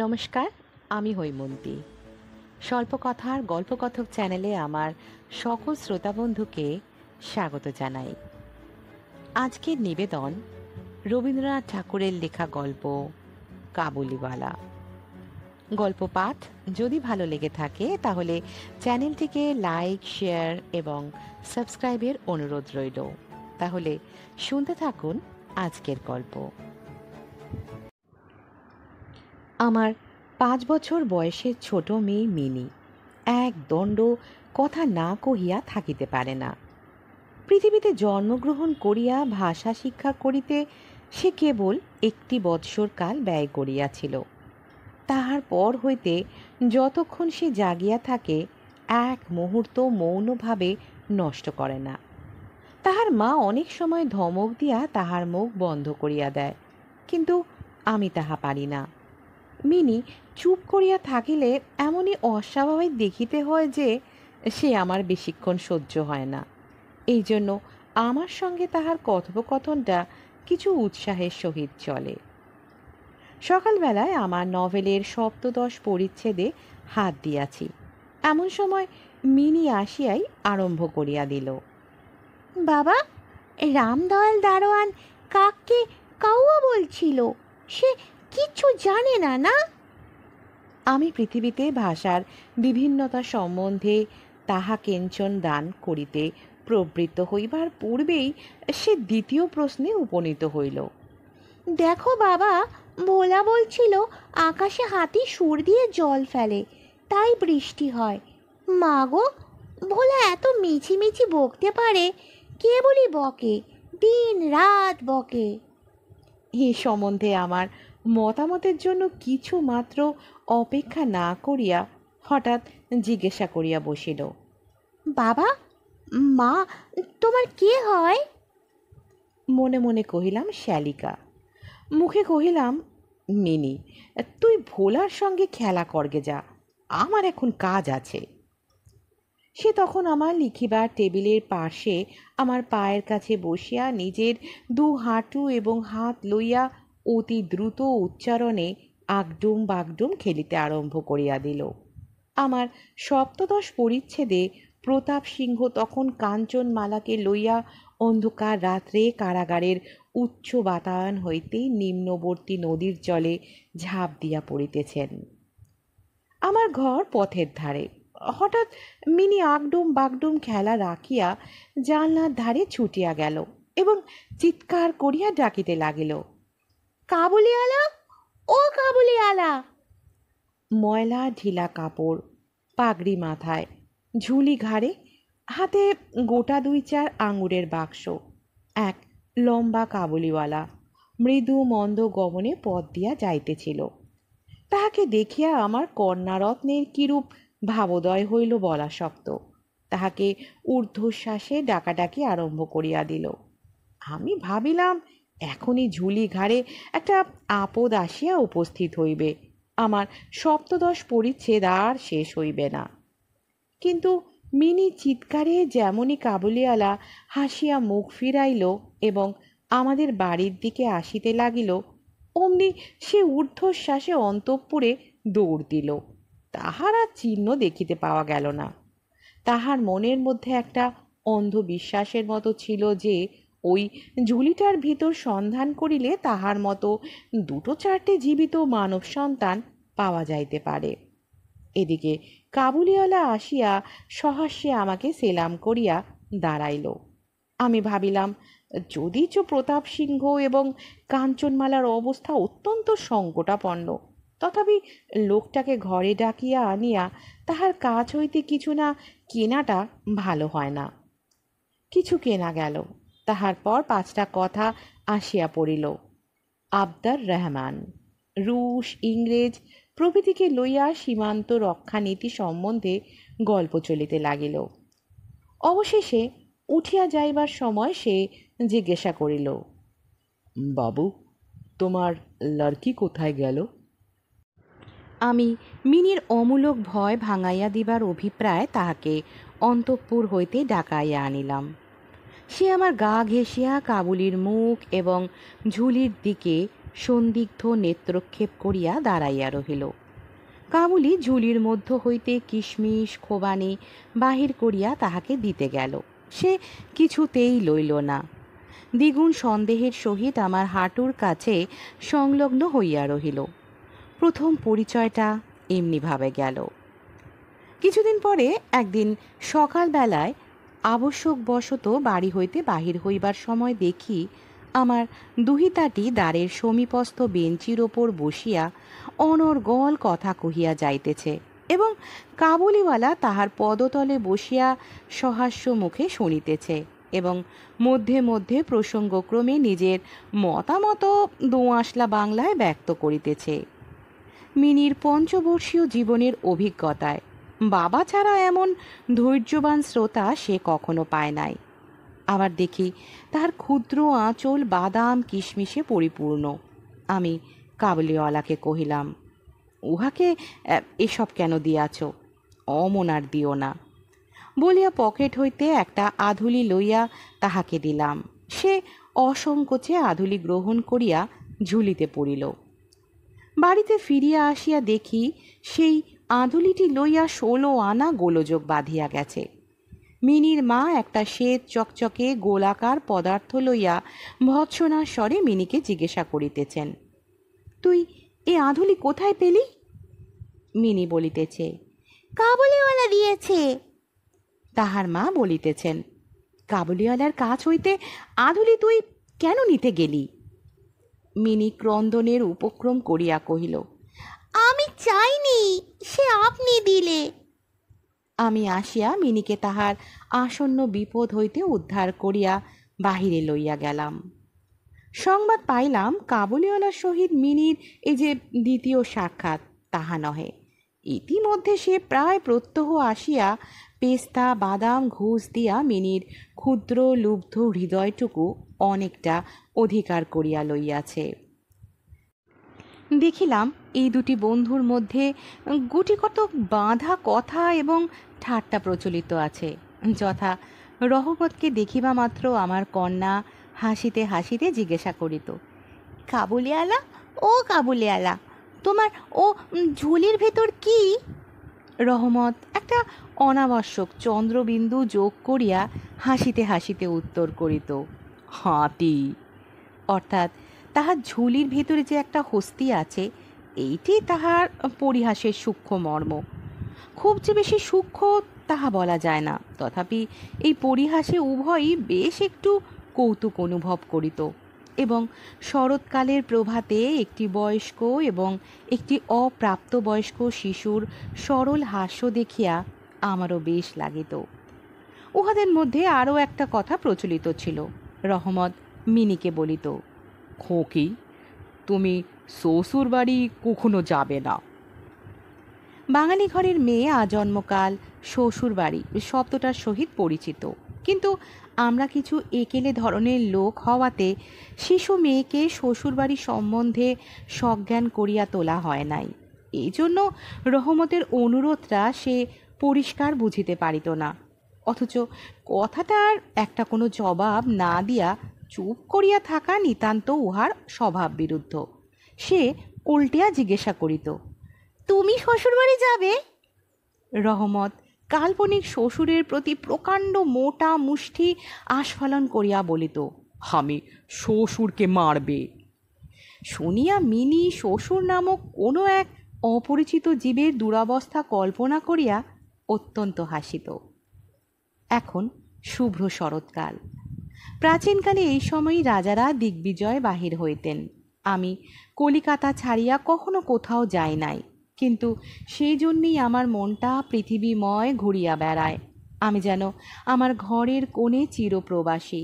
নমস্কার, আমি হৈমন্তী। স্বল্পকথার গল্পকথক চ্যানেলে আমার সকল শ্রোতা বন্ধুকে স্বাগত জানাই। আজকের নিবেদন রবীন্দ্রনাথ ঠাকুরের লেখা গল্প কাবুলিওয়ালা। গল্প পাঠ যদি ভালো লেগে থাকে তাহলে চ্যানেলটিকে লাইক, শেয়ার এবং সাবস্ক্রাইবের অনুরোধ রইল। তাহলে শুনতে থাকুন আজকের গল্প। আমার 5 বছর বয়সের ছোট মেয়ে মিনি এক দণ্ড কথা না কহিয়া থাকিতে পারে না। পৃথিবীতে জন্মগ্রহণ করিয়া ভাষা শিক্ষা করিতে সে কেবল 1 বৎসর কাল ব্যয় করিয়াছিল। তাহার পর হইতে যতক্ষণ সে জাগিয়া থাকে এক মুহূর্ত মৌনভাবে নষ্ট করে না। তাহার মা অনেক সময় ধমক দিয়া তাহার মুখ বন্ধ করিয়া দেয়, কিন্তু আমি তাহা পারি না। মিনি চুপ করিয়া থাকিলে এমনই অস্বাভাবিক দেখিতে হয় যে সে আমার বেশিক্ষণ সহ্য হয় না। এই জন্য আমার সঙ্গে তাহার কথোপকথনটা কিছু উৎসাহের সহিত চলে। সকালবেলায় আমার নভেলের ৭দশ পরিচ্ছেদে হাত দিয়াছি, এমন সময় মিনি আসিয়াই আরম্ভ করিয়া দিল। বাবা, রামদয়াল দারোয়ান কাককে কাউয়া বলছিল, সে কিচ্ছু জানে না। না, আমি পৃথিবীতে ভাষার বিভিন্নতা সম্বন্ধে তাহা কেঞ্চন দান করিতে প্রবৃত্ত হইবার পূর্বেই সে দ্বিতীয় প্রশ্নে উপনীত হইল। দেখো বাবা, ভোলা বলছিল আকাশে হাতি সুর দিয়ে জল ফেলে, তাই বৃষ্টি হয়। মা গো, ভোলা এত মিছিমিছি বকতে পারে, কেবলই বকে, দিন রাত বকে। এই সম্বন্ধে আমার মতামতের জন্য কিছু মাত্র অপেক্ষা না করিয়া হঠাৎ জিজ্ঞাসা করিয়া বসিল, বাবা, মা তোমার কে হয়? মনে মনে কহিলাম শ্যালিকা, মুখে কহিলাম মিনি। তুই ভোলার সঙ্গে খেলা করগে যা, আমার এখন কাজ আছে। সে তখন আমার লিখিবার টেবিলের পাশে আমার পায়ের কাছে বসিয়া নিজের 2 হাঁটু এবং হাত লইয়া অতি দ্রুত উচ্চারণে আগডুম বাগডুম খেলিতে আরম্ভ করিয়া দিল। আমার ৭দশ পরিচ্ছেদে প্রতাপ সিংহ তখন কাঞ্চনমালাকে লইয়া অন্ধকার রাত্রে কারাগারের উচ্চ বাতায়ন হইতে নিম্নবর্তী নদীর জলে ঝাঁপ দিয়া পড়িতেছেন। আমার ঘর পথের ধারে। হঠাৎ মিনি আগডুম বাগডুম খেলা রাখিয়া জানলার ধারে ছুটিয়া গেল এবং চিৎকার করিয়া ডাকিতে লাগিল, কাবুলিওয়ালা, ও কাবুলিওয়ালা! ময়লা ঢিলা কাপড়, পাগড়ি মাথায়, ঝুলি ঘাড়ে, হাতে গোটা 2-4 আঙুরের বাক্স, এক লম্বা কাবুলিওয়ালা মৃদু মন্দ গমনে পথ দিয়া যাইতেছিল। তাহাকে দেখিয়া আমার কন্যারত্নের কিরূপ ভাবোদয় হইল বলা শক্ত। তাহাকে ঊর্ধ্বশ্বাসে ডাকাডাকি আরম্ভ করিয়া দিল। আমি ভাবিলাম এখনই ঝুলি ঘাড়ে একটা আপদ আসিয়া উপস্থিত হইবে, আমার ৭দশ পরিচ্ছেদ আর শেষ হইবে না। কিন্তু মিনি চিৎকারে যেমনই কাবুলিওয়ালা হাসিয়া মুখ ফিরাইল এবং আমাদের বাড়ির দিকে আসিতে লাগিল, অমনি সে ঊর্ধ্বশ্বাসে অন্তঃপুরে দৌড় দিল। তাহার আর চিহ্ন দেখিতে পাওয়া গেল না। তাহার মনের মধ্যে একটা অন্ধবিশ্বাসের মতো ছিল যে ওই ঝুলিটার ভিতর সন্ধান করিলে তাহার মতো 2-4টে জীবিত মানব সন্তান পাওয়া যাইতে পারে। এদিকে কাবুলিওয়ালা আসিয়া সহাস্যে আমাকে সেলাম করিয়া দাঁড়াইল। আমি ভাবিলাম যদিচ প্রতাপ সিংহ এবং কাঞ্চনমালার অবস্থা অত্যন্ত সংকটাপন্ন, তথাপি লোকটাকে ঘরে ডাকিয়া আনিয়া তাহার কাছ হইতে কিছু না কেনাটা ভালো হয় না। কিছু কেনা গেল, তাহার পর 5টা কথা আসিয়া পড়িল। আবদার রহমান, রুশ, ইংরেজ প্রভৃতিকে লইয়া সীমান্ত রক্ষানীতি সম্বন্ধে গল্প চলিতে লাগিল। অবশেষে উঠিয়া যাইবার সময় সে জিজ্ঞাসা করিল, বাবু, তোমার লড়কি কোথায় গেল? আমি মিনির অমূলক ভয় ভাঙাইয়া দিবার অভিপ্রায় তাহাকে অন্তঃপুর হইতে ডাকাইয়া আনিলাম। সে আমার গা ঘেঁষিয়া কাবুলির মুখ এবং ঝুলির দিকে সন্দিগ্ধ নেত্রক্ষেপ করিয়া দাঁড়াইয়া রহিল। কাবুলি ঝুলির মধ্য হইতে কিশমিশ খোবানি বাহির করিয়া তাহাকে দিতে গেল। সে কিছুতেই লইল না। দ্বিগুণ সন্দেহের সহিত আমার হাঁটুর কাছে সংলগ্ন হইয়া রহিল। প্রথম পরিচয়টা এমনিভাবে গেল। কিছুদিন পরে একদিন সকালবেলায় আবশ্যকবশত বাড়ি হইতে বাহির হইবার সময় দেখি আমার দুহিতাটি দ্বারের সমীপস্থ বেঞ্চির ওপর বসিয়া অনর্গল কথা কহিয়া যাইতেছে এবং কাবুলিওয়ালা তাহার পদতলে বসিয়া সহাস্য মুখে শুনিতেছে এবং মধ্যে মধ্যে প্রসঙ্গক্রমে নিজের মতামত দোআঁশলা বাংলায় ব্যক্ত করিতেছে। মিনির পঞ্চবর্ষীয় জীবনের অভিজ্ঞতায় বাবা ছাড়া এমন ধৈর্যবান শ্রোতা সে কখনো পায় নাই। আবার দেখি তার ক্ষুদ্র আঁচল বাদাম কিশমিশে পরিপূর্ণ। আমি কাবুলিওয়ালাকে কহিলাম, উহাকে এসব কেন দিয়াছ? অমন আর দিও না বলিয়া পকেট হইতে একটা আধুলি লইয়া তাহাকে দিলাম। সে অসংকোচে আধুলি গ্রহণ করিয়া ঝুলিতে পড়িল। বাড়িতে ফিরিয়া আসিয়া দেখি সেই আধুলিটি লইয়া 16 আনা গোলযোগ বাঁধিয়া গেছে। মিনির মা একটা শ্বেত চকচকে গোলাকার পদার্থ লইয়া ভৎসনার স্বরে মিনিকে জিজ্ঞাসা করিতেছেন, তুই এ আধুলি কোথায় পেলি? মিনি বলিতেছে, কাবুলিওয়ালা দিয়েছে। তাহার মা বলিতেছেন, কাবুলিওয়ালার কাছ হইতে আধুলি তুই কেন নিতে গেলি? মিনি ক্রন্দনের উপক্রম করিয়া কহিল, আমি চাইনি, সে আপনি দিলে। আমি আসিয়া মিনিকে তাহার আসন্ন বিপদ হইতে উদ্ধার করিয়া বাহিরে লইয়া গেলাম। সংবাদ পাইলাম কাবুলিওয়ালার সহিত মিনির এই যে দ্বিতীয় সাক্ষাৎ তাহা নহে। ইতিমধ্যে সে প্রায় প্রত্যহ আসিয়া পেস্তা বাদাম ঘুষ দিয়া মিনির ক্ষুদ্র লুব্ধ হৃদয়টুকু অনেকটা অধিকার করিয়া লইয়াছে। দেখিলাম এই দুটি বন্ধুর মধ্যে গুটি কত বাঁধা কথা এবং ঠাট্টা প্রচলিত আছে, যথা রহমতকে দেখিবা মাত্র আমার কন্যা হাসিতে হাসিতে জিজ্ঞাসা করিত, কাবুলিওয়ালা, ও কাবুলিওয়ালা, তোমার ও ঝুলির ভেতর কি? রহমত একটা অনাবশ্যক চন্দ্রবিন্দু যোগ করিয়া হাসিতে হাসিতে উত্তর করিত, হাতি। অর্থাৎ তাহার ঝুলির ভেতরে যে একটা হস্তি আছে, এইটি তাহার পরিহাসের সূক্ষ্ম মর্ম। খুব যে বেশি সূক্ষ্ম তাহা বলা যায় না, তথাপি এই পরিহাসে উভয়ই বেশ একটু কৌতুক অনুভব করিত এবং শরৎকালের প্রভাতে একটি বয়স্ক এবং একটি অপ্রাপ্তবয়স্ক শিশুর সরল হাস্য দেখিয়া আমারও বেশ লাগিত। উহাদের মধ্যে আরও একটা কথা প্রচলিত ছিল। রহমত মিনিকে বলিত, খোকি, তুমি শ্বশুর বাড়ি কখনো যাবে না। বাঙালি ঘরের মেয়ে আজন্মকাল শ্বশুর বাড়ি শব্দটার সহিত পরিচিত, কিন্তু আমরা কিছু একেলে ধরনের লোক হওয়াতে শিশু মেয়েকে শ্বশুরবাড়ি সম্বন্ধে সজ্ঞান করিয়া তোলা হয় নাই। এই জন্য রহমতের অনুরোধটা সে পরিষ্কার বুঝিতে পারিত না, অথচ কথাটার একটা কোনো জবাব না দিয়া চুপ করিয়া থাকা নিতান্ত উহার স্বভাব বিরুদ্ধ। সে উল্টিয়া জিজ্ঞাসা করিত, তুমি শ্বশুরবাড়ি যাবে? রহমত কাল্পনিক শ্বশুরের প্রতি প্রকাণ্ড মোটা মুষ্টি আস্ফালন করিয়া বলিত, আমি শ্বশুরকে মারবে। শুনিয়া মিনি শ্বশুর নামক কোনো এক অপরিচিত জীবের দুরবস্থা কল্পনা করিয়া অত্যন্ত হাসিত। এখন শুভ্র শরৎকাল। প্রাচীনকালে এই সময়ই রাজারা দিগ্বিজয় বাহির হইতেন। আমি কলিকাতা ছাড়িয়া কখনো কোথাও যাই নাই, কিন্তু সেই জন্যেই আমার মনটা পৃথিবীময় ঘুরিয়া বেড়ায়। আমি যেন আমার ঘরের কোণে চিরপ্রবাসী।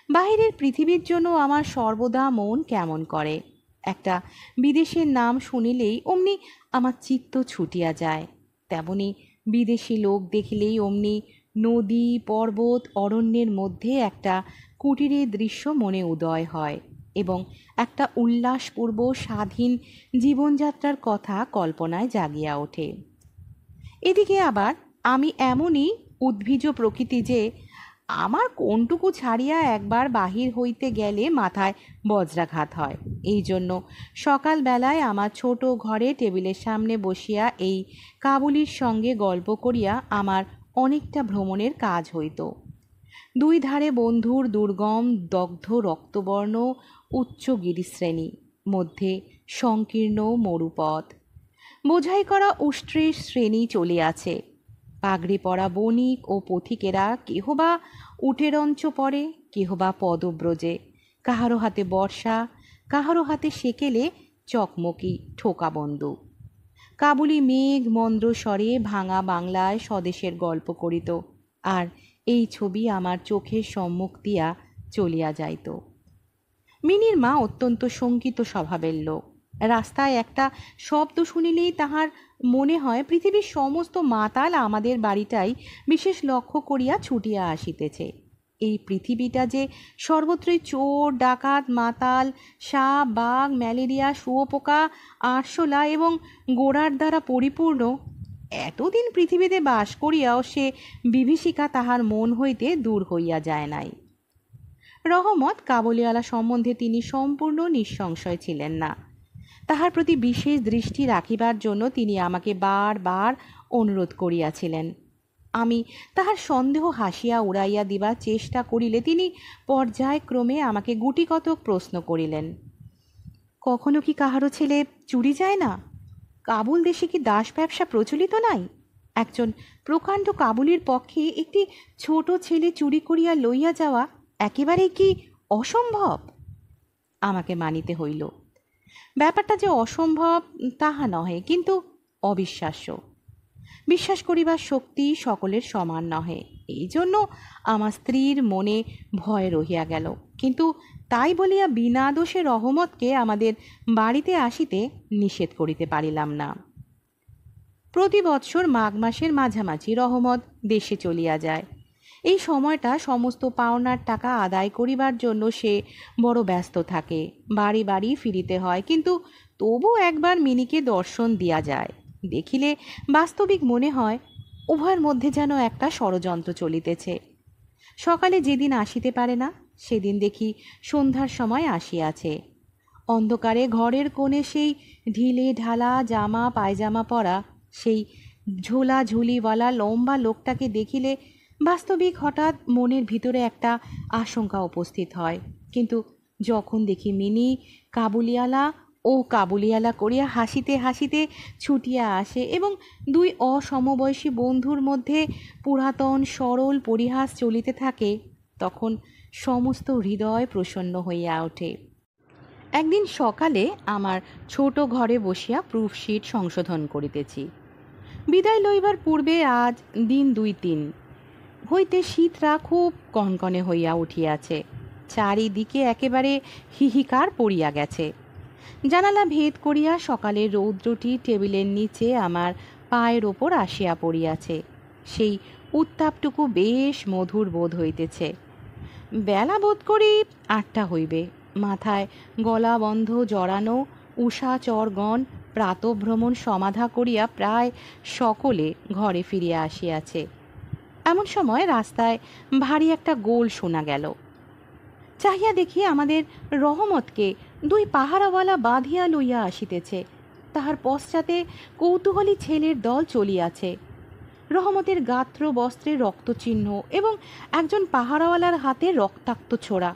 বাহিরের পৃথিবীর জন্য আমার সর্বদা মন কেমন করে। একটা বিদেশের নাম শুনিলেই অমনি আমার চিত্ত ছুটিয়া যায়। তেমনি বিদেশি লোক দেখিলেই অমনি নদী পর্বত অরণ্যের মধ্যে একটা কুটিরের দৃশ্য মনে উদয় হয় এবং একটা উল্লাসপূর্ব স্বাধীন জীবনযাত্রার কথা কল্পনায় জাগিয়া ওঠে। এদিকে আবার আমি এমনই উদ্ভিজ প্রকৃতি যে আমার কোনটুকু ছাড়িয়া একবার বাহির হইতে গেলে মাথায় বজ্রাঘাত হয়। এই জন্য সকালবেলায় আমার ছোট ঘরে টেবিলের সামনে বসিয়া এই কাবুলির সঙ্গে গল্প করিয়া আমার অনেকটা ভ্রমণের কাজ হইত। দুই ধারে বন্ধুর দুর্গম দগ্ধ রক্তবর্ণ উচ্চ গিরিশ্রেণী, মধ্যে সংকীর্ণ মরুপথ, বোঝাই করা উষ্ট্রের শ্রেণী চলিয়াছে। পাগড়ি পরা বণিক ও পথিকেরা কেহ বা উটেরঞ্চ পরে, কেহ বা পদব্রজে, কাহারো হাতে বর্ষা, কাহারো হাতে সেকেলে চকমকি ঠোকা বন্দুক। কাবুলি মেঘ মন্দ্র স্বরে ভাঙা বাংলায় স্বদেশের গল্প করিত, আর এই ছবি আমার চোখের সম্মুখ দিয়া চলিয়া যাইত। মিনির মা অত্যন্ত শঙ্কিত স্বভাবের লোক। রাস্তায় একটা শব্দ শুনিলেই তাহার মনে হয় পৃথিবীর সমস্ত মাতাল আমাদের বাড়িটাই বিশেষ লক্ষ্য করিয়া ছুটিয়া আসিতেছে। এই পৃথিবীটা যে সর্বত্রই চোর ডাকাত মাতাল সাপ বাঘ ম্যালেরিয়া শুঁয়োপোকা আরশোলা এবং গোড়ার দ্বারা পরিপূর্ণ, এতদিন পৃথিবীতে বাস করিয়াও সে বিভীষিকা তাহার মন হইতে দূর হইয়া যায় নাই। রহমত কাবুলিওয়ালা সম্বন্ধে তিনি সম্পূর্ণ নিঃসংশয় ছিলেন না। তাহার প্রতি বিশেষ দৃষ্টি রাখিবার জন্য তিনি আমাকে বারবার অনুরোধ করিয়াছিলেন। আমি তাহার সন্দেহ হাসিয়া উড়াইয়া দিবার চেষ্টা করিলে তিনি পর্যায়ক্রমে আমাকে গুটিকতক প্রশ্ন করিলেন। কখনো কি কাহারও ছেলে চুরি যায় না? কাবুল দেশে কি দাস ব্যবসা প্রচলিত নাই? একজন প্রকাণ্ড কাবুলির পক্ষে একটি ছোট ছেলে চুরি করিয়া লইয়া যাওয়া একেবারেই কি অসম্ভব? আমাকে মানিতে হইল। ব্যাপারটা যে অসম্ভব তাহা নহে, কিন্তু অবিশ্বাস্য। বিশ্বাস করিবার শক্তি সকলের সমান নহে। এই জন্য আমার স্ত্রীর মনে ভয় রহিয়া গেল, কিন্তু তাই বলিয়া বিনা দোষে রহমতকে আমাদের বাড়িতে আসিতে নিষেধ করিতে পারিলাম না। প্রতি বৎসর মাঘ মাসের মাঝামাঝি রহমত দেশে চলিয়া যায়। এই সময়টা সমস্ত পাওনার টাকা আদায় করিবার জন্য সে বড় ব্যস্ত থাকে। বাড়ি বাড়ি ফিরিতে হয়, কিন্তু তবু একবার মিনিকে দর্শন দিয়া যায়। দেখিলে বাস্তবিক মনে হয় উভয়ের মধ্যে যেন একটা ষড়যন্ত্র চলিতেছে। সকালে যেদিন আসিতে পারে না, সেদিন দেখি সন্ধ্যার সময় আসিয়াছে। অন্ধকারে ঘরের কোণে সেই ঢিলে ঢালা জামা পায়জামা পরা সেই ঝোলা ঝুলিওয়ালা লম্বা লোকটাকে দেখিলে বাস্তবিক হঠাৎ মনের ভিতরে একটা আশঙ্কা উপস্থিত হয়। কিন্তু যখন দেখি মিনি কাবুলিয়ালা করিয়া হাসিতে হাসিতে ছুটিয়া আসে এবং দুই অসমবয়সী বন্ধুর মধ্যে পুরাতন সরল পরিহাস চলিতে থাকে, তখন সমস্ত হৃদয় প্রসন্ন হইয়া ওঠে। একদিন সকালে আমার ছোট ঘরে বসিয়া প্রুফশিট সংশোধন করিতেছি। বিদায় লইবার পূর্বে আজ দিন 2-3 হইতে শীতরা খুব কনকনে হইয়া উঠিয়াছে। চারিদিকে একেবারে হিহিকার পড়িয়া গেছে। জানালা ভেদ করিয়া সকালের রৌদ্রটি টেবিলের নিচে আমার পায়ের ওপর আসিয়া পড়িয়াছে। সেই উত্তাপটুকু বেশ মধুর বোধ হইতেছে। বেলা বোধ করি 8টা হইবে। মাথায় গলা বন্ধ জড়ানো উষাচরগণ প্রাতভ্রমণ সমাধা করিয়া প্রায় সকলে ঘরে ফিরিয়া আসিয়াছে। এমন সময় রাস্তায় ভারী একটা গোল শোনা গেল। চাহিয়া দেখি আমাদের রহমতকে দুই পাহারাওয়ালা বাঁধিয়া লইয়া আসিতেছে। তাহার পশ্চাতে কৌতূহলী ছেলের দল চলিয়াছে। রহমতের গাত্র বস্ত্রে রক্তচিহ্ন এবং একজন পাহারাওয়ালার হাতে রক্তাক্ত ছোড়া।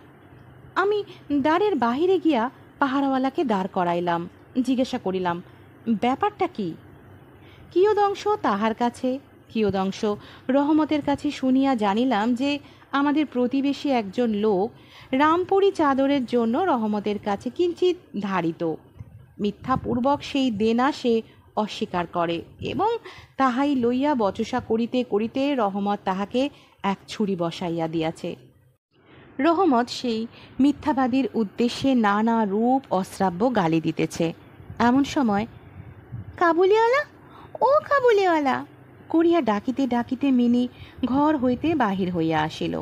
আমি দ্বারের বাহিরে গিয়া পাহারাওয়ালাকে দাঁড় করাইলাম। জিজ্ঞাসা করিলাম, ব্যাপারটা কি? কিয়দংশ তাহার কাছে, কিয়দংশ রহমতের কাছে শুনিয়া জানিলাম যে আমাদের প্রতিবেশী একজন লোক রামপুরি চাদরের জন্য রহমতের কাছে কিঞ্চিত ধারিত। মিথ্যাপূর্বক সেই দেনা সে অস্বীকার করে এবং তাহাই লইয়া বচসা করিতে করিতে রহমত তাহাকে এক ছুরি বসাইয়া দিয়াছে। রহমত সেই মিথ্যাবাদীর উদ্দেশ্যে নানা রূপ অশ্রাব্য গালি দিতেছে। এমন সময় কাবুলিওয়ালা, ও কাবুলিওয়ালা করিয়া ডাকিতে ডাকিতে মিনি ঘর হইতে বাহির হইয়া আসিল।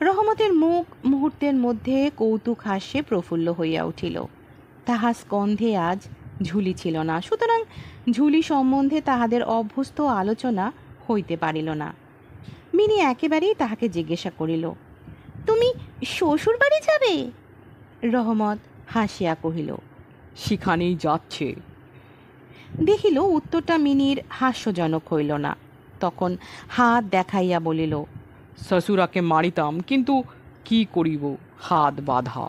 রহমতের মুখ মুহূর্তের মধ্যে কৌতুক হাস্যে প্রফুল্ল হইয়া উঠিল। তাহার স্কন্ধে আজ ঝুলি ছিল না, সুতরাং ঝুলি সম্বন্ধে তাহাদের অভ্যস্ত আলোচনা হইতে পারিল না। মিনি একেবারেই তাহাকে জিজ্ঞাসা করিল, তুমি শ্বশুর বাড়ি যাবে? রহমত হাসিয়া কহিল, সেখানেই যাচ্ছে। দেখিল উত্তরটা মিনির হাস্যজনক হইল না। তখন হাত দেখাইয়া বলিল, শ্বশুরাকে মারিতাম, কিন্তু কি করিব, হাত বাঁধা।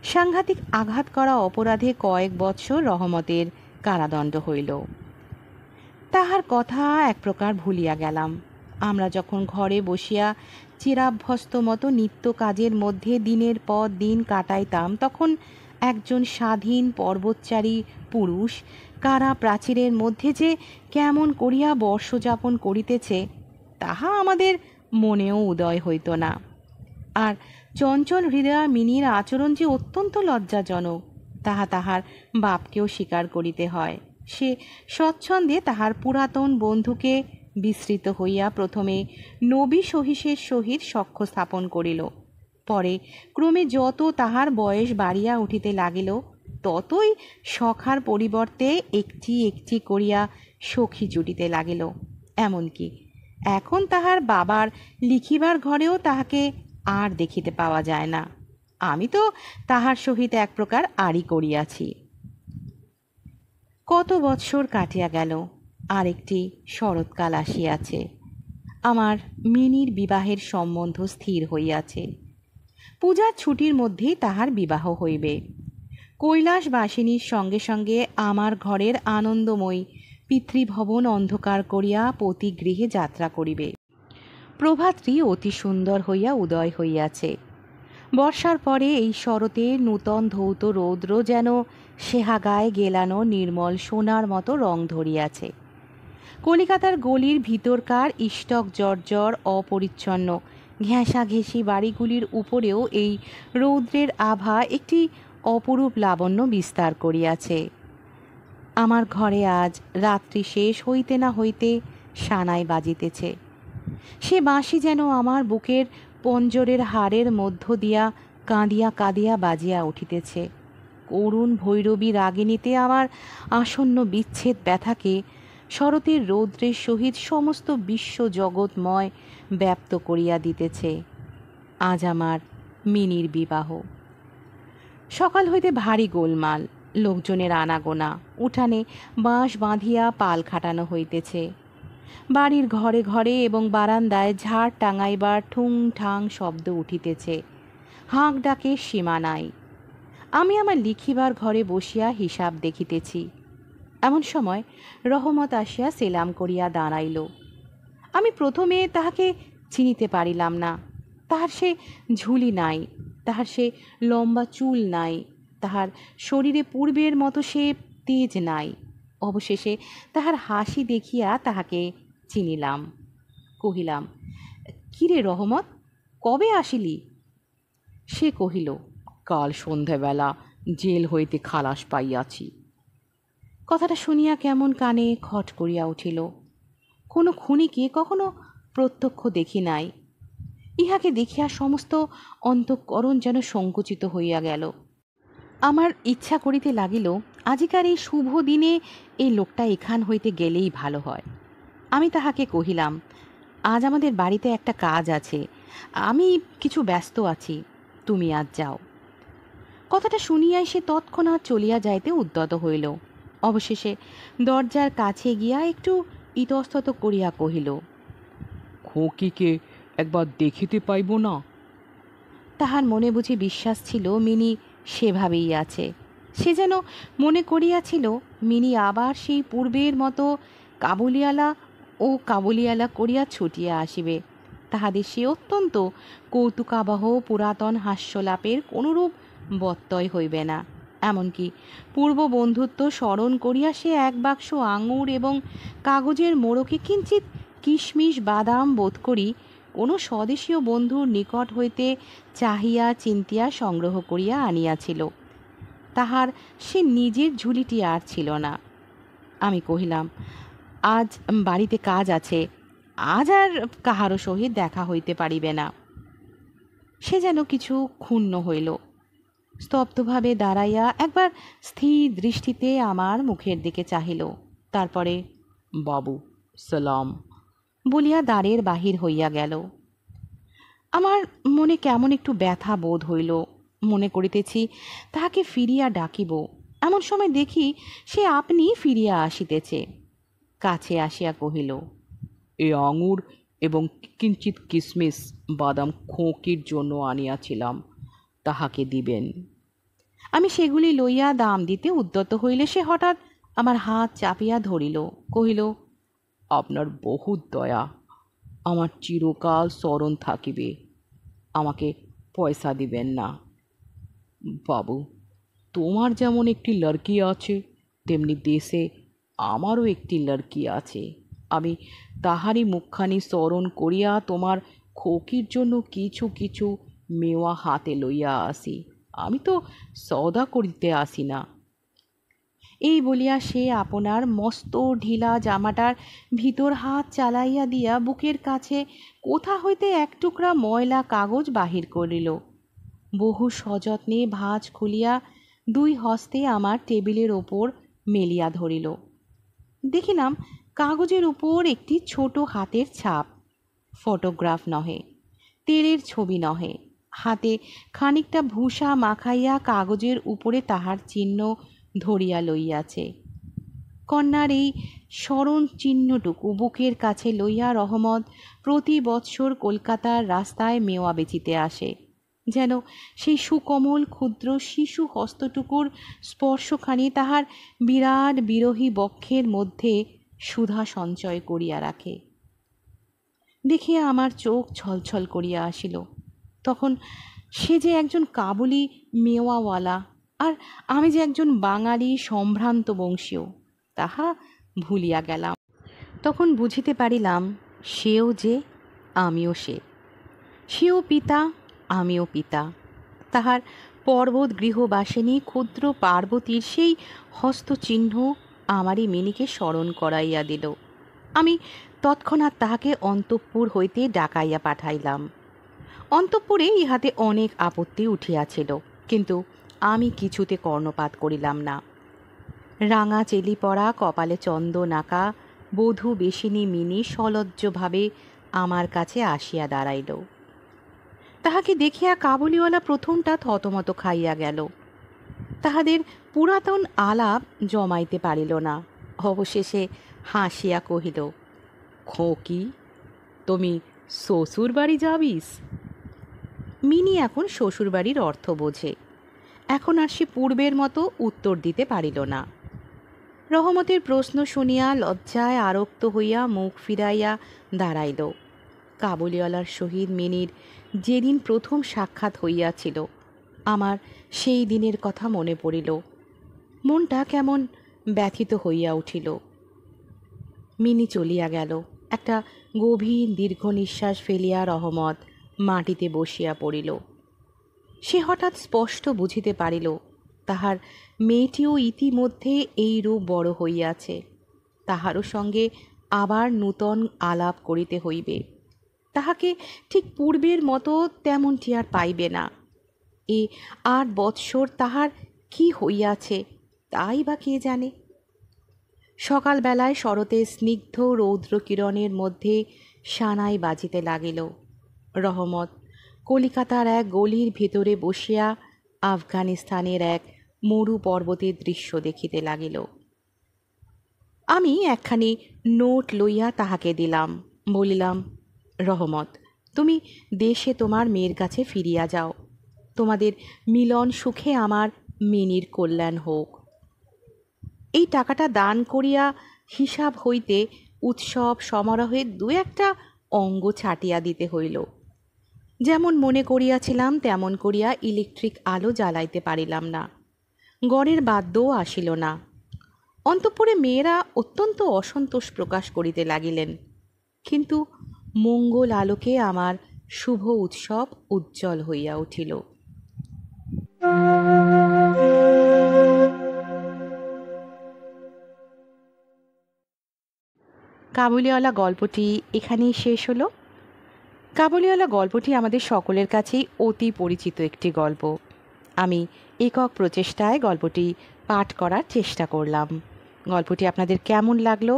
সাংঘাতিক আঘাত করা অপরাধে কয়েক বৎসর রহমতের কারাদণ্ড হইল। তাহার কথা এক প্রকার ভুলিয়া গেলাম। আমরা যখন ঘরে বসিয়া চিরাভ্যস্ত মতো নিত্য কাজের মধ্যে দিনের পর দিন কাটাইতাম, তখন একজন স্বাধীন পর্বতচারী পুরুষ কারা প্রাচীরের মধ্যে যে কেমন করিয়া বর্ষযাপন করিতেছে তাহা আমাদের মনেও উদয় হইত না। আর চঞ্চল হৃদয়া মিনির আচরণ যে অত্যন্ত লজ্জাজনক তাহা তাহার বাপকেও স্বীকার করিতে হয়। সে স্বচ্ছন্দে তাহার পুরাতন বন্ধুকে বিস্মৃত হইয়া প্রথমে নবী সহিসের সহিত সখ্য স্থাপন করিল। পরে ক্রমে যত তাহার বয়স বাড়িয়া উঠিতে লাগিল, ততই সখার পরিবর্তে একটি একটি করিয়া সখী জুটিতে লাগিল। এমনকি এখন তাহার বাবার লিখিবার ঘরেও তাহাকে আর দেখিতে পাওয়া যায় না। আমি তো তাহার সহিত এক প্রকার আড়ি করিয়াছি। কত বৎসর কাটিয়া গেল, আর একটি শরৎকাল আসিয়াছে। আমার মিনির বিবাহের সম্বন্ধ স্থির হইয়াছে। পূজার ছুটির মধ্যেই তাহার বিবাহ হইবে। কৈলাসবাসিনীর সঙ্গে সঙ্গে আমার ঘরের আনন্দময়ী পিতৃভবন অন্ধকার করিয়া পতিগৃহে যাত্রা করিবে। প্রভাতটি অতি সুন্দর হইয়া উদয় হইয়াছে। বর্ষার পরে এই শরতে নূতন ধৌত রৌদ্র যেন সেহাগায় গেলানো নির্মল সোনার মতো রং ধরিয়াছে। কলিকাতার গলির ভিতরকার ইষ্টক জর্জর অপরিচ্ছন্ন ঘেঁষাঘেঁষি বাড়িগুলির উপরেও এই রৌদ্রের আভা একটি অপরূপ লাবণ্য বিস্তার করিয়াছে। আমার ঘরে আজ রাত্রি শেষ হইতে না হইতে সানাই বাজিতেছে। সে বাঁশি যেন আমার বুকের পঞ্জরের হাড়ের মধ্য দিয়া কাঁদিয়া কাঁদিয়া বাজিয়া উঠিতেছে। করুণ ভৈরবী রাগিণীতে আমার আসন্ন বিচ্ছেদ ব্যথাকে শরতের রৌদ্রের সহিত সমস্ত বিশ্ব জগৎময় ব্যপ্ত করিয়া দিতেছে। আজ আমার মিনির বিবাহ। সকাল হইতে ভারী গোলমাল, লোকজনের আনাগোনা। উঠানে বাঁশ বাঁধিয়া পাল খাটানো হইতেছে। বাড়ির ঘরে ঘরে এবং বারান্দায় ঝাড় টাঙাইবার ঠুং ঠাং শব্দ উঠিতেছে। হাঁক ডাকের সীমা নাই। আমি আমার লিখিবার ঘরে বসিয়া হিসাব দেখিতেছি। এমন সময় রহমত আসিয়া সেলাম করিয়া দাঁড়াইল। আমি প্রথমে তাহাকে চিনিতে পারিলাম না। তাহার সে ঝুলি নাই, তাহার সে লম্বা চুল নাই, তাহার শরীরে পূর্বের মতো সে তেজ নাই। অবশেষে তাহার হাসি দেখিয়া তাহাকে চিনিলাম। কহিলাম, কিরে রহমত, কবে আসিলি? সে কহিল, কাল সন্ধ্যাবেলা জেল হইতে খালাস পাইয়াছি। কথাটা শুনিয়া কেমন কানে খট করিয়া উঠিল। কোনো খুনিকে কখনো প্রত্যক্ষ দেখি নাই। ইহাকে দেখিয়া সমস্ত অন্তঃকরণ যেন সংকুচিত হইয়া গেল। আমার ইচ্ছা করিতে লাগিল, আজিকার এই শুভ দিনে এই লোকটা এখান হইতে গেলেই ভালো হয়। আমি তাহাকে কহিলাম, আজ আমাদের বাড়িতে একটা কাজ আছে, আমি কিছু ব্যস্ত আছি, তুমি আজ যাও। কথাটা শুনিয়াই সে তৎক্ষণাৎ চলিয়া যাইতে উদ্যত হইল। অবশেষে দরজার কাছে গিয়া একটু ইতস্তত করিয়া কহিল, খোকিকে একবার দেখিতে পাইব না? তাহার মনে বুঝি বিশ্বাস ছিল মিনি সেভাবেই আছে। সে যেন মনে করিয়াছিল মিনি আবার সেই পূর্বের মতো কাবুলিয়ালা করিয়া ছুটিয়া আসিবে। তাহাদের সে অত্যন্ত কৌতুকাবহ পুরাতন হাস্যলাপের কোনরূপ ব্যত্যয় হইবে না। এমনকি পূর্ব বন্ধুত্ব স্মরণ করিয়া সে এক বাক্স আঙুর এবং কাগজের মোড়কে কিঞ্চিত কিশমিশ বাদাম বোধ করি কোনো স্বদেশীয় বন্ধুর নিকট হইতে চাহিয়া চিন্তিয়া সংগ্রহ করিয়া আনিয়াছিল। তাহার সে নিজের ঝুলিটি আর ছিল না। আমি কহিলাম, আজ বাড়িতে কাজ আছে, আজ আর কাহারও সহিত দেখা হইতে পারিবে না। সে যেন কিছু ক্ষুণ্ণ হইল। স্তব্ধভাবে দাঁড়াইয়া একবার স্থির দৃষ্টিতে আমার মুখের দিকে চাহিল। তারপরে, বাবু সালাম, বলিয়া দ্বারের বাহির হইয়া গেল। আমার মনে কেমন একটু ব্যথা বোধ হইল। মনে করিতেছি তাহাকে ফিরিয়া ডাকিব, এমন সময় দেখি সে আপনি ফিরিয়া আসিতেছে। কাছে আসিয়া কহিল, এ আঙুর এবং কিঞ্চিত কিশমিশ বাদাম খোঁকির জন্য আনিয়াছিলাম, তাহাকে দিবেন। আমি সেগুলি লইয়া দাম দিতে উদ্যত হইলে সে হঠাৎ আমার হাত চাপিয়া ধরিল, কহিল, আপনার বহু দয়া, আমার চিরকাল স্মরণ থাকিবে। আমাকে পয়সা দিবেন না। বাবু, তোমার যেমন একটি লড়কি আছে, তেমনি দেশে আমারও একটি লড়কি আছে। আমি তাহারই মুখখানি স্মরণ করিয়া তোমার খোকির জন্য কিছু কিছু মেওয়া হাতে লইয়া আসি। আমি তো সওদা করিতে আসি না। এই বলিয়া সে আপনার মস্ত ঢিলা জামাটার ভিতর হাত চালাইয়া দিয়া বুকের কাছে কোথা হইতে এক টুকরা ময়লা কাগজ বাহির করিল। বহু সযত্নে ভাঁজ খুলিয়া দুই হস্তে আমার টেবিলের ওপর মেলিয়া ধরিল। দেখিলাম কাগজের উপর একটি ছোট হাতের ছাপ, ফটোগ্রাফ নহে, তেলের ছবি নহে। হাতে খানিকটা ভূষা মাখাইয়া কাগজের উপরে তাহার চিহ্ন ধরিয়া লইয়াছে। কন্যার এই স্মরণ চিহ্নটুকু বুকের কাছে লইয়া রহমত প্রতি বৎসর কলকাতার রাস্তায় মেওয়া বেচিতে আসে, যেন সেই সুকোমল ক্ষুদ্র শিশু হস্তটুকুর স্পর্শখানি তাহার বিরাট বিরহী বক্ষের মধ্যে সুধা সঞ্চয় করিয়া রাখে। দেখিয়া আমার চোখ ছলছল করিয়া আসিল। তখন সে যে একজন কাবুলি মেওয়াওয়ালা, আর আমি যে একজন বাঙালি সম্ভ্রান্ত বংশীয়, তাহা ভুলিয়া গেলাম। তখন বুঝিতে পারিলাম সেও যে, আমিও সে। সেও পিতা, আমিও পিতা। তাহার পর্বত গৃহবাসিনী ক্ষুদ্র পার্বতীর সেই হস্তচিহ্ন আমারই মিনিকে স্মরণ করাইয়া দিল। আমি তৎক্ষণাৎ তাহাকে অন্তঃপুর হইতে ডাকাইয়া পাঠাইলাম। অন্তঃপুরে ইহাতে অনেক আপত্তি উঠিয়াছিল, কিন্তু আমি কিছুতে কর্ণপাত করিলাম না। রাঙা চেলি পরা, কপালে চন্দন আঁকা বধূ বেশিনী মিনি সলজ্জভাবে আমার কাছে আসিয়া দাঁড়াইল। তাহাকে দেখিয়া কাবুলিওয়ালা প্রথমটা থতমত খাইয়া গেল। তাহাদের পুরাতন আলাপ জমাইতে পারিল না। অবশেষে হাসিয়া কহিল, খোকি, তুমি শ্বশুর বাড়ি যাবিস? মিনি এখন শ্বশুরবাড়ির অর্থ বোঝে। এখন আর সে পূর্বের মতো উত্তর দিতে পারিল না। রহমতের প্রশ্ন শুনিয়া লজ্জায় আরক্ত হইয়া মুখ ফিরাইয়া দাঁড়াইল। কাবুলিওয়ালার সহিত মিনির যেদিন প্রথম সাক্ষাৎ হইয়াছিল, আমার সেই দিনের কথা মনে পড়িল। মনটা কেমন ব্যথিত হইয়া উঠিল। মিনি চলিয়া গেল। একটা গভীর দীর্ঘ নিঃশ্বাস ফেলিয়া রহমত মাটিতে বসিয়া পড়িল। সে হঠাৎ স্পষ্ট বুঝিতে পারিল তাহার মেয়েটিও ইতিমধ্যে এই রূপ বড় হইয়াছে। তাহারও সঙ্গে আবার নূতন আলাপ করিতে হইবে। তাহাকে ঠিক পূর্বের মতো তেমনটি আর পাইবে না। এ ৮ বৎসর তাহার কি হইয়াছে তাই বা কে জানে। সকালবেলায় শরতের স্নিগ্ধ রৌদ্রকিরণের মধ্যে সানাই বাজিতে লাগিল। রহমত কলিকাতার এক গলির ভিতরে বসিয়া আফগানিস্তানের এক মরু পর্বতের দৃশ্য দেখিতে লাগিল। আমি একখানি নোট লইয়া তাহাকে দিলাম। বলিলাম, রহমত, তুমি দেশে তোমার মেয়ের কাছে ফিরিয়া যাও। তোমাদের মিলন সুখে আমার মিনির কল্যাণ হোক। এই টাকাটা দান করিয়া হিসাব হইতে উৎসব সমারোহের ২-১টা অঙ্গ ছাটিয়া দিতে হইল। যেমন মনে করিয়াছিলাম তেমন করিয়া ইলেকট্রিক আলো জ্বালাইতে পারিলাম না। গড়ের বাদ্যও আসিল না। অন্তঃপুরে মেয়েরা অত্যন্ত অসন্তোষ প্রকাশ করিতে লাগিলেন। কিন্তু মঙ্গল আলোকে আমার শুভ উৎসব উজ্জ্বল হইয়া উঠিল। কাবুলিওয়ালা গল্পটি এখানেই শেষ হলো। কাবুলিওয়ালা গল্পটি আমাদের সকলের কাছেই অতি পরিচিত একটি গল্প। আমি একক প্রচেষ্টায় গল্পটি পাঠ করার চেষ্টা করলাম। গল্পটি আপনাদের কেমন লাগলো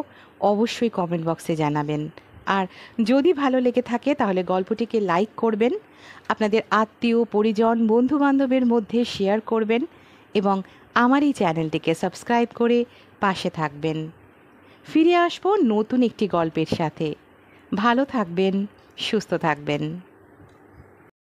অবশ্যই কমেন্ট বক্সে জানাবেন। আর যদি ভালো লেগে থাকে তাহলে গল্পটিকে লাইক করবেন, আপনাদের আত্মীয় পরিজন বন্ধুবান্ধবের মধ্যে শেয়ার করবেন এবং আমার এই চ্যানেলটিকে সাবস্ক্রাইব করে পাশে থাকবেন। ফিরে আসবো নতুন একটি গল্পের সাথে। ভালো থাকবেন, সুস্থ থাকবেন।